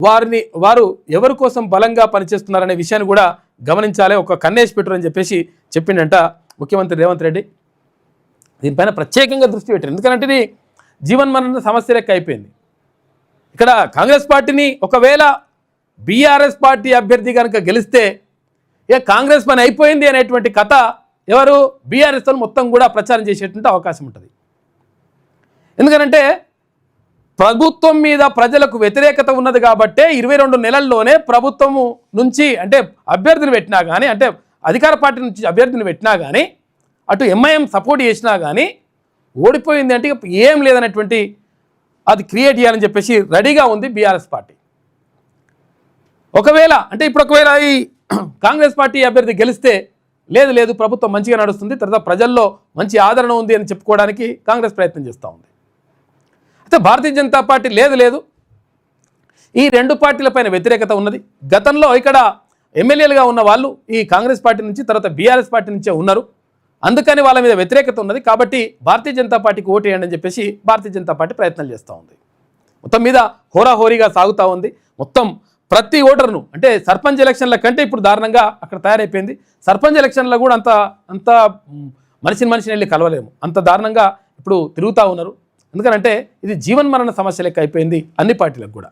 వారు ఎవరి కోసం బలంగా పనిచేస్తున్నారనే విషయాన్ని కూడా గమనించాలి, ఒక కన్నేసి పెట్టురని చెప్పేసి చెప్పిండంట ముఖ్యమంత్రి రేవంత్ రెడ్డి. దీనిపైన ప్రత్యేకంగా దృష్టి పెట్టారు. ఎందుకంటే ఇది జీవన్మరణ సమస్య లెక్క అయిపోయింది. ఇక్కడ కాంగ్రెస్ పార్టీని ఒకవేళ బీఆర్ఎస్ పార్టీ అభ్యర్థి కనుక గెలిస్తే కాంగ్రెస్ పని అయిపోయింది అనేటువంటి కథ ఎవరు బీఆర్ఎస్ మొత్తం కూడా ప్రచారం చేసేటువంటి అవకాశం ఉంటుంది. ఎందుకంటే ప్రభుత్వం మీద ప్రజలకు వ్యతిరేకత ఉన్నది కాబట్టే 22 నెలల్లోనే ప్రభుత్వము నుంచి అంటే అభ్యర్థిని పెట్టినా కానీ, అంటే అధికార పార్టీ నుంచి అభ్యర్థిని పెట్టినా కానీ, అటు ఎంఐఎం సపోర్ట్ చేసినా కానీ ఓడిపోయింది అంటే ఏం లేదనేటువంటి అది క్రియేట్ చేయాలని చెప్పేసి రెడీగా ఉంది బీఆర్ఎస్ పార్టీ. ఒకవేళ ఈ కాంగ్రెస్ పార్టీ అభ్యర్థి గెలిస్తే లేదు ప్రభుత్వం మంచిగా నడుస్తుంది, తర్వాత ప్రజల్లో మంచి ఆదరణ ఉంది అని చెప్పుకోవడానికి కాంగ్రెస్ ప్రయత్నం చేస్తూ ఉంది. అయితే భారతీయ జనతా పార్టీ లేదు ఈ రెండు పార్టీలపైన వ్యతిరేకత ఉన్నది. గతంలో ఇక్కడ ఎమ్మెల్యేలుగా ఉన్న వాళ్ళు ఈ కాంగ్రెస్ పార్టీ నుంచి తర్వాత బీఆర్ఎస్ పార్టీ నుంచే ఉన్నారు, అందుకని వాళ్ళ మీద వ్యతిరేకత ఉన్నది. కాబట్టి భారతీయ జనతా పార్టీకి ఓటు వేయండి అని చెప్పేసి భారతీయ జనతా పార్టీ ప్రయత్నాలు చేస్తూ ఉంది. మొత్తం మీద హోరాహోరీగా సాగుతూ ఉంది. మొత్తం ప్రతి ఓటర్ను అంటే సర్పంచ్ ఎలక్షన్ల కంటే ఇప్పుడు దారుణంగా అక్కడ తయారైపోయింది. సర్పంచ్ ఎలక్షన్లో కూడా అంత మనిషిని వెళ్ళి కలవలేము, అంత దారుణంగా ఇప్పుడు తిరుగుతూ ఉన్నారు. ఎందుకంటే ఇది జీవన్మరణ సమస్య లెక్క అయిపోయింది అన్ని పార్టీలకు కూడా.